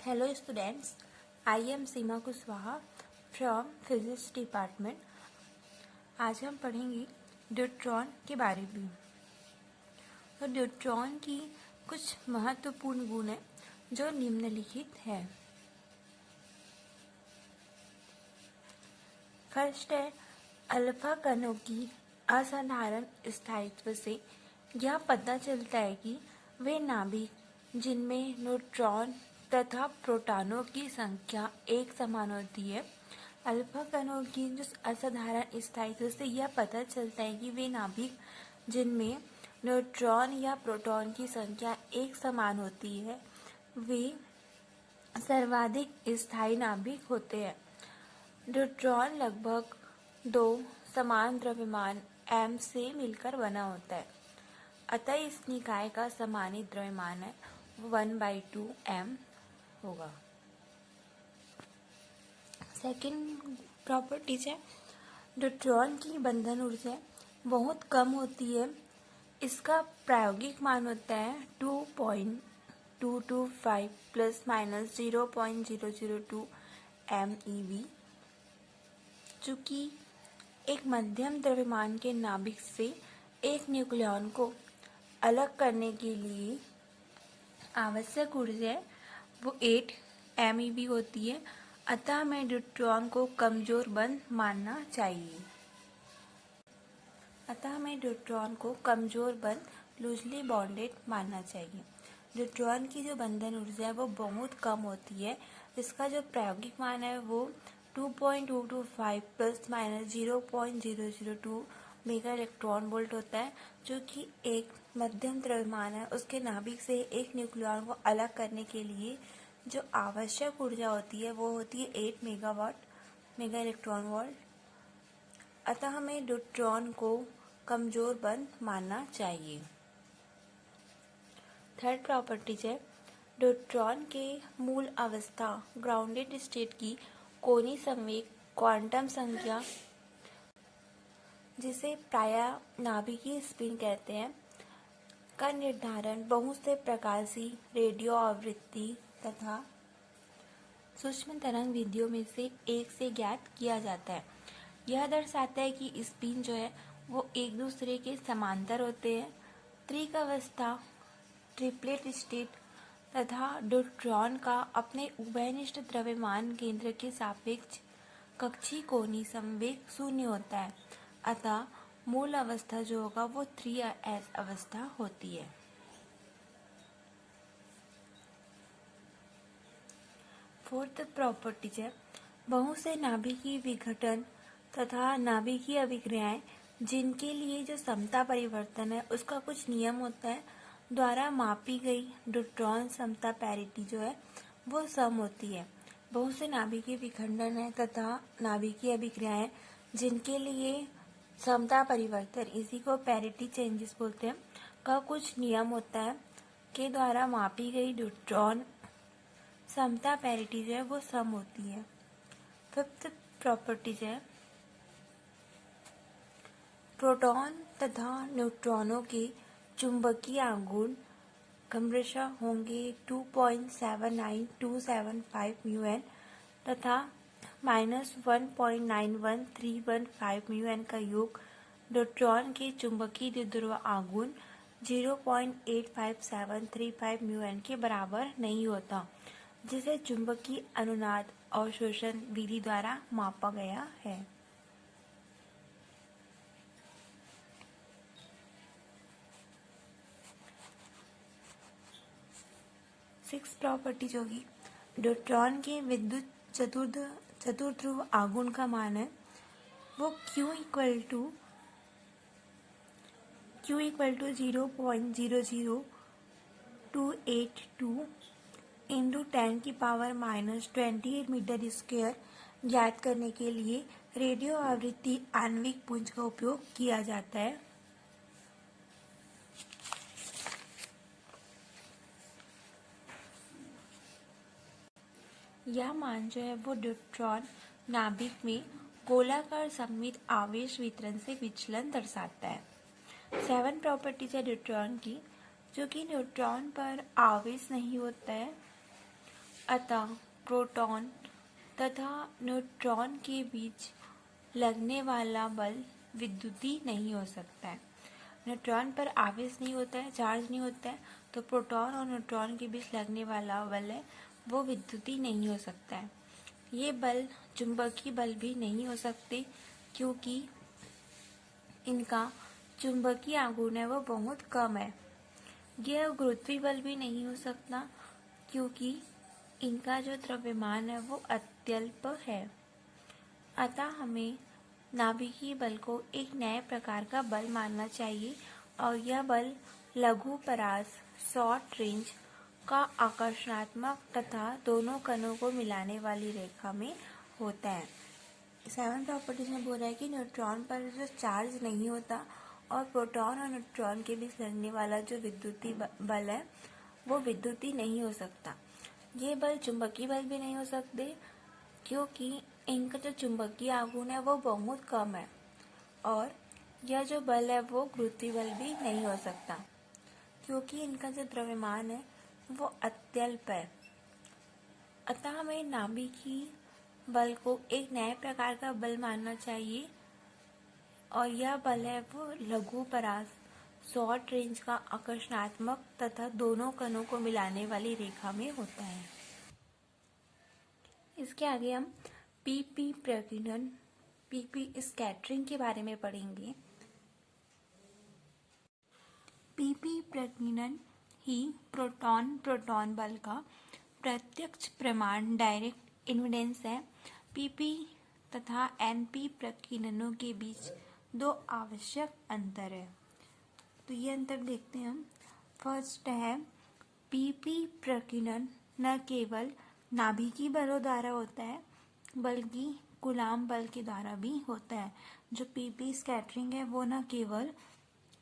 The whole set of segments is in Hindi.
Hello students, I am Seema Kushwaha from physics department. आज हम पढ़ेंगे न्यूट्रॉन के बारे में। तो न्यूट्रॉन की कुछ महत्वपूर्ण गुण हैं जो निम्नलिखित है। फर्स्ट है, अल्फा कणों की असाधारण स्थायित्व से यह पता चलता है कि वे नाभिक जिनमें न्यूट्रॉन तथा प्रोटॉनों की संख्या एक समान होती है। अल्फा कणों की जो असाधारण स्थायित्व से यह पता चलता है कि वे नाभिक जिनमें न्यूट्रॉन या प्रोटॉन की संख्या एक समान होती है वे सर्वाधिक स्थायी नाभिक होते हैं। न्यूट्रॉन लगभग 2 समान द्रव्यमान m से मिलकर बना होता है, अतः इस निकाय का समानित द्रव्यमान है 1/2 m होगा। सेकेंड प्रॉपर्टीज है, न्यूट्रॉन की बंधन ऊर्जा बहुत कम होती है। इसका प्रायोगिक मान होता है 2.225 प्लस माइनस 0.002 MeV। चूँकि एक मध्यम द्रव्यमान के नाभिक से एक न्यूक्लियॉन को अलग करने के लिए आवश्यक ऊर्जा वो 8 MeV होती है, अतः हमें न्यूट्रॉन को कमजोर बंध मानना चाहिए। लूजली बॉन्डेड मानना चाहिए। न्यूट्रॉन की जो बंधन ऊर्जा है वो बहुत कम होती है। इसका जो प्रायोगिक मान है वो 2.225 plus minus 0.002 mega electron volt होता है, जो कि एक मध्यम द्रव्यमान है। उसके नाभिक से एक न्यूक्लियॉन को अलग करने के लिए जो आवश्यक ऊर्जा होती है वो होती है 8 मेगा इलेक्ट्रॉन वोल्ट। अतः हमें न्यूट्रॉन को कमजोर बंध मानना चाहिए। थर्ड प्रॉपर्टीज है, न्यूट्रॉन के मूल अवस्था ग्राउंडेड स्टेट की कोणीय संवेग क्वांटम संख्या, जिसे प्रायः नाभिकीय स्पिन कहते हैं, का निर्धारण बहुत से प्रकाशीय रेडियो आवृत्ति तथा सूक्ष्म तरंग विधियों में से एक से ज्ञात किया जाता है। यह दर्शाता है कि स्पिन जो है वो एक दूसरे के समांतर होते हैं। त्रिक अवस्था ट्रिपलेट स्टेट तथा न्यूट्रॉन का अपने उभयनिष्ठ द्रव्यमान केंद्र के सापेक्ष कक्षीय कोणीय संवेग 0 होता है, अतः मूल अवस्था जो होगा वो 3s अवस्था होती है। फोर्थ प्रॉपर्टीज है, बहुत से नाभिकीय विघटन तथा नाभिकीय अभिक्रियाएं जिनके लिए जो समता परिवर्तन है उसका कुछ नियम होता है, द्वारा मापी गई न्यूट्रॉन समता पैरिटी जो है वो सम होती है। बहुत से नाभिकीय विखंडन है तथा नाभिकीय अभिक्रियाएं जिनके लिए समता परिवर्तन, इसी को पैरिटी चेंजेस बोलते हैं, का कुछ नियम होता है के द्वारा मापी गई न्यूट्रॉन समता पैरिटी जो है वो सम होती है। फिफ्थ प्रॉपर्टीज है, प्रोटॉन तथा न्यूट्रॉनों के चुंबकीय आघूर्ण क्रमशः होंगे 2.79275 μN तथा -1.91315 μN का योग न्यूट्रॉन के चुंबकीय द्विध्रुव आघूर्ण 0.85735 μN के बराबर नहीं होता, जिसे चुंबकीय अनुनाद अवशोषण विधि द्वारा मापा गया है। सिक्स प्रॉपर्टीज होगी, न्यूट्रॉन के विद्युत चतुर्ध्रुव आघूर्ण का मान है वो Q equal to 0.00282 into 10⁻⁻28 metre square ज्ञात करने के लिए रेडियो आवृत्ति आणविक पुंज का उपयोग किया जाता है। यह मान जो है वो न्यूट्रॉन नाभिक में गोलाकार सममित आवेश वितरण से विचलन दर्शाता है। 7 प्रॉपर्टीज है न्यूट्रॉन की, जो कि न्यूट्रॉन पर आवेश नहीं होता है अतः प्रोटॉन तथा न्यूट्रॉन के बीच लगने वाला बल विद्युतीय नहीं हो सकता है। न्यूट्रॉन पर आवेश नहीं होता है, चार्ज नहीं होता है, तो प्रोटॉन और न्यूट्रॉन के बीच लगने वाला बल है वो विद्युतीय नहीं हो सकता है। ये बल चुंबकीय बल भी नहीं हो सकते क्योंकि इनका चुंबकीय आघूर्ण है वो बहुत कम है। यह गुरुत्वीय बल भी नहीं हो सकता क्योंकि इनका जो द्रव्यमान है वो अत्यल्प है। अतः हमें नाभिकीय बल को एक नए प्रकार का बल मानना चाहिए और यह बल लघु परास शॉर्ट रेंज का आकर्षणात्मक तथा दोनों कणों को मिलाने वाली रेखा में होता है। 7 प्रॉपर्टीज में बोल रहा है कि न्यूट्रॉन पर जो चार्ज नहीं होता और प्रोटॉन और न्यूट्रॉन के बीच लगने वाला जो विद्युतीय बल है वो विद्युतीय नहीं हो सकता। ये बल चुंबकीय बल भी नहीं हो सकते क्योंकि इनका जो चुंबकीय आघूर्ण है वो बहुत कम है और यह जो बल है वो गुरुत्वीय बल भी नहीं हो सकता क्योंकि इनका जो द्रव्यमान है वो अत्यल्प है। अतः हमें नाभिकीय बल को एक नए प्रकार का बल मानना चाहिए और यह बल है वो लघु परास शॉर्ट रेंज का आकर्षणात्मक तथा दोनों कणों को मिलाने वाली रेखा में होता है। इसके आगे हम पीपी प्रकीर्णन पीपी स्कैटरिंग के बारे में पढ़ेंगे। पीपी प्रकीर्णन ही प्रोटॉन प्रोटॉन बल का प्रत्यक्ष प्रमाण डायरेक्ट एविडेंस है। पीपी तथा एनपी प्रकीर्णनों के बीच 2 आवश्यक अंतर है। तो ये अंतर देखते हैं हम। फर्स्ट है पीपी प्रकीर्णन न केवल नाभिकीय बलों द्वारा होता है बल्कि कूलाम बल के द्वारा भी होता है। जो पीपी स्कैटरिंग है वो न केवल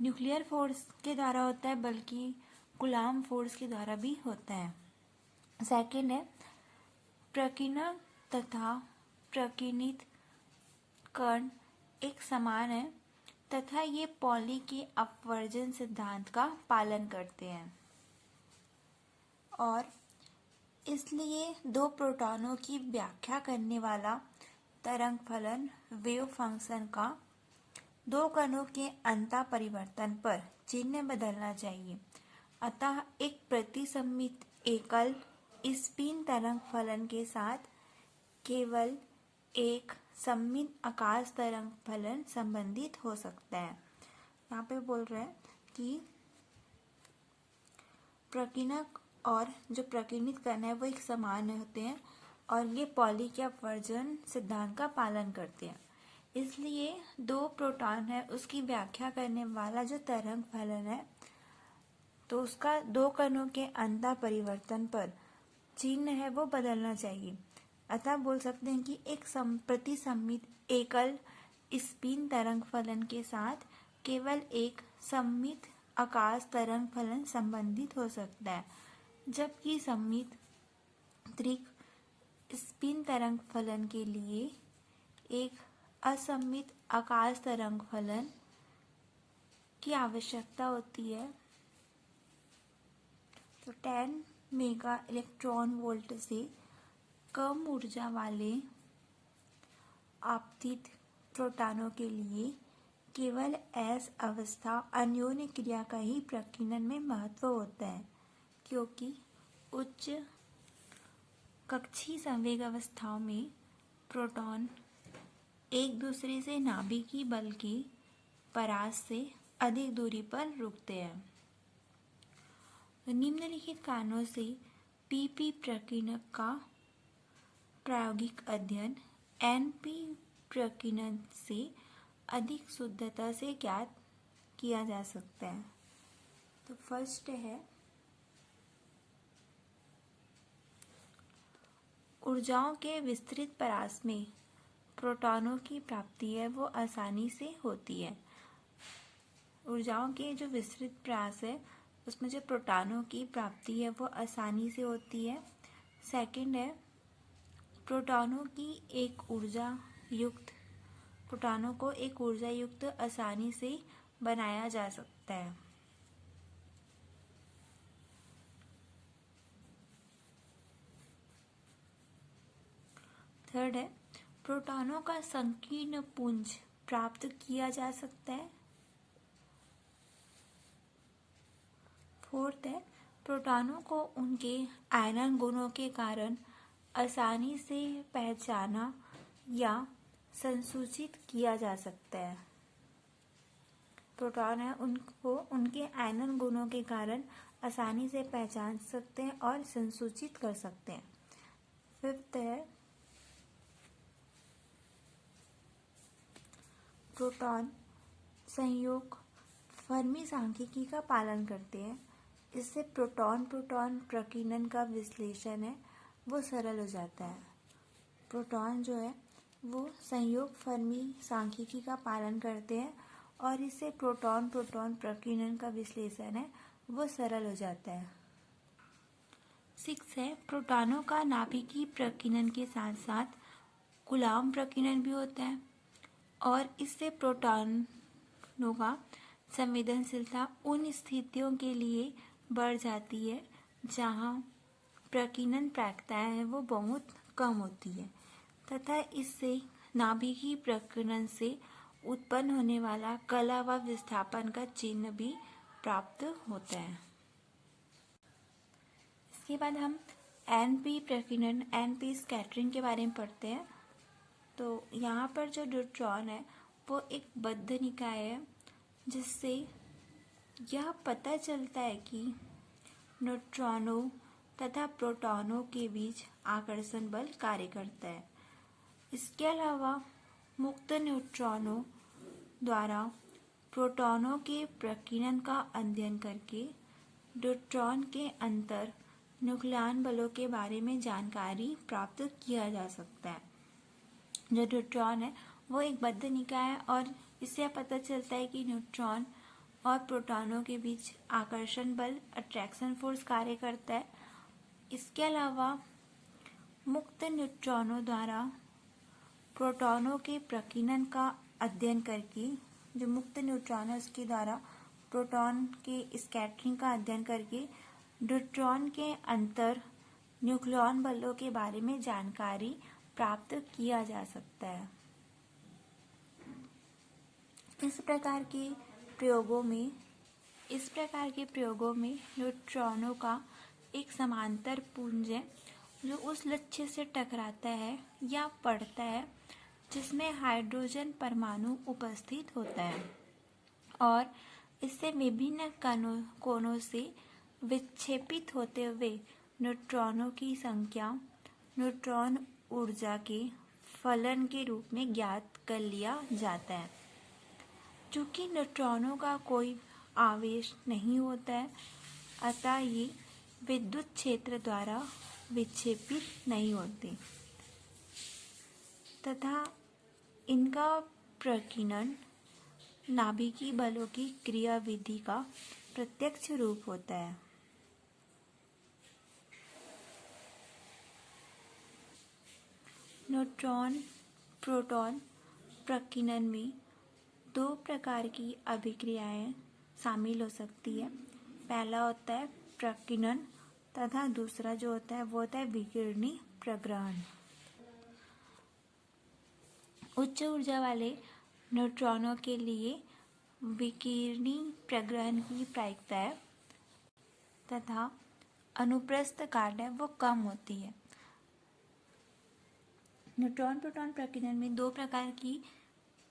न्यूक्लियर फोर्स के द्वारा होता है बल्कि कूलाम फोर्स के द्वारा भी होता है। सेकंड है प्रकीर्णन तथा प्रकीर्णित कण एक समान है तथा ये पॉली के अपवर्जन सिद्धांत का पालन करते हैं और इसलिए 2 प्रोटॉनों की व्याख्या करने वाला तरंग फलन वेव फंक्शन का 2 कणों के अंतर परिवर्तन पर चिन्ह बदलना चाहिए। अतः एक प्रतिसम्मित एकल स्पिन तरंग फलन के साथ केवल एक सम्मित आकाश तरंग फलन संबंधित हो सकता है। यहाँ पे बोल रहे हैं कि प्रकीर्णक और जो प्रकीर्णित कण है वो एक समान होते हैं और ये पॉली के अपवर्जन सिद्धांत का पालन करते हैं। इसलिए 2 प्रोटॉन है उसकी व्याख्या करने वाला जो तरंग फलन है तो उसका 2 कणों के अंतर परिवर्तन पर चिन्ह है वो बदलना चाहिए। अतः बोल सकते हैं कि एक प्रतिसम्मित एकल स्पिन तरंग फलन के साथ केवल एक सम्मित आकाश तरंग फलन संबंधित हो सकता है जबकि सम्मित त्रिक स्पिन तरंग फलन के लिए एक असम्मित आकाश तरंग फलन की आवश्यकता होती है। तो 10 मेगा इलेक्ट्रॉन वोल्ट से कम ऊर्जा वाले आपतित प्रोटॉनों के लिए केवल एस अवस्था अन्योन्य क्रिया का ही प्रकीर्णन में महत्व होता है क्योंकि उच्च कक्षीय संवेग अवस्थाओं में प्रोटॉन एक दूसरे से नाभिकीय बल के परास से अधिक दूरी पर रुकते हैं। निम्नलिखित कारणों से पीपी प्रकीर्णक का प्रायोगिक अध्ययन एनपी प्रकीर्णन से अधिक शुद्धता से ज्ञात किया जा सकता है। तो फर्स्ट है ऊर्जाओं के विस्तृत परास में प्रोटॉनों की प्राप्ति है वो आसानी से होती है। ऊर्जाओं के जो विस्तृत परास है उसमें जो प्रोटॉनों की प्राप्ति है वो आसानी से होती है। सेकंड है प्रोटॉनों को एक ऊर्जा युक्त आसानी से बनाया जा सकता है। थर्ड है प्रोटॉनों का संकीर्ण पुंज प्राप्त किया जा सकता है। फोर्थ है प्रोटॉनों को उनके आयनन गुणों के कारण आसानी से पहचाना या संसूचित किया जा सकता है। प्रोटॉन है उनको उनके आयनन गुणों के कारण आसानी से पहचान सकते हैं और संसूचित कर सकते हैं। फिफ्थ है प्रोटॉन संयोग फर्मी सांख्यिकी का पालन करते हैं। इससे प्रोटॉन प्रोटॉन प्रकीर्णन का विश्लेषण है वो सरल हो जाता है। प्रोटॉन जो है वो संयोग फर्मी सांख्यिकी का पालन करते हैं और इससे प्रोटॉन प्रोटॉन प्रकीर्णन का विश्लेषण है वो सरल हो जाता है। 6 है प्रोटॉनों का नाभिकीय प्रकीर्णन के साथ साथ कूलॉम प्रकीर्णन भी होता है और इससे प्रोटॉनों का संवेदनशीलता उन स्थितियों के लिए बढ़ जाती है जहाँ प्रकीर्णन प्रायिकता है वो बहुत कम होती है तथा इससे नाभिकीय प्रकीर्णन से उत्पन्न होने वाला कला व विस्थापन का चिन्ह भी प्राप्त होता है। इसके बाद हम एनपी प्रकीर्णन एनपी स्कैटरिंग के बारे में पढ़ते हैं। तो यहाँ पर जो न्यूट्रॉन है वो एक बद्ध निकाय है जिससे यह पता चलता है कि न्यूट्रॉनों तथा प्रोटॉनों के बीच आकर्षण बल कार्य करता है। इसके अलावा मुक्त न्यूट्रॉनों द्वारा प्रोटॉनों के प्रकीर्णन का अध्ययन करके न्यूट्रॉन के अंतर न्यूक्लियन बलों के बारे में जानकारी प्राप्त किया जा सकता है। जो न्यूट्रॉन है वो एक बद्ध निकाय है और इससे पता चलता है कि न्यूट्रॉन और प्रोटॉनों के बीच आकर्षण बल अट्रैक्शन फोर्स कार्य करता है। इसके अलावा मुक्त न्यूट्रॉनों द्वारा प्रोटॉनों के प्रकीर्णन का अध्ययन करके जो मुक्त न्यूट्रॉन है उसके द्वारा प्रोटॉन के स्कैटरिंग का अध्ययन करके न्यूट्रॉन के अंतर न्यूक्लियन बलों के बारे में जानकारी प्राप्त किया जा सकता है। इस प्रकार के प्रयोगों में न्यूट्रॉनों का एक समांतर पुंज है जो उस लक्ष्य से टकराता है या पड़ता है जिसमें हाइड्रोजन परमाणु उपस्थित होता है और इससे विभिन्न कोणों से विक्षेपित होते हुए न्यूट्रॉनों की संख्या न्यूट्रॉन ऊर्जा के फलन के रूप में ज्ञात कर लिया जाता है। चूंकि न्यूट्रॉनों का कोई आवेश नहीं होता है अतः ये विद्युत क्षेत्र द्वारा विक्षेपित नहीं होते तथा इनका प्रकीर्णन नाभिकीय बलों की क्रियाविधि का प्रत्यक्ष रूप होता है। न्यूट्रॉन प्रोटॉन प्रकीर्णन में दो प्रकार की अभिक्रियाएं शामिल हो सकती है। पहला होता है प्रकीर्णन तथा दूसरा जो होता है वो होता है विकिरणी प्रग्रहण। उच्च ऊर्जा वाले न्यूट्रॉनों के लिए विकिरणी प्रग्रहण की प्रायिकता है तथा अनुप्रस्थ काट है वो कम होती है। न्यूट्रॉन प्रोटॉन प्रकीर्णन में दो प्रकार की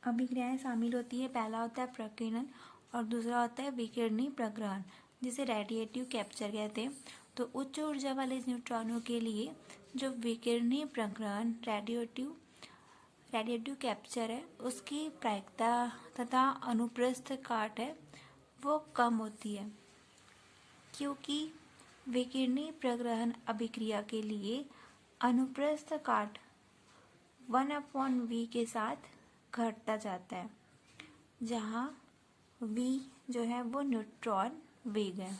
अभिक्रियाएं शामिल होती है। पहला होता है प्रकीर्णन और दूसरा होता है विकिरणी प्रग्रहण जिसे रेडिएटिव कैप्चर कहते हैं। तो उच्च ऊर्जा वाले न्यूट्रॉनों के लिए जो विकिरणी प्रग्रहण रेडिएटिव कैप्चर है उसकी प्रायिकता तथा अनुप्रस्थ काट है वो कम होती है क्योंकि विकिरणी प्रग्रहण अभिक्रिया के लिए अनुप्रस्थ काट 1/v के साथ घटता जाता है जहाँ v जो है वो न्यूट्रॉन वेग है।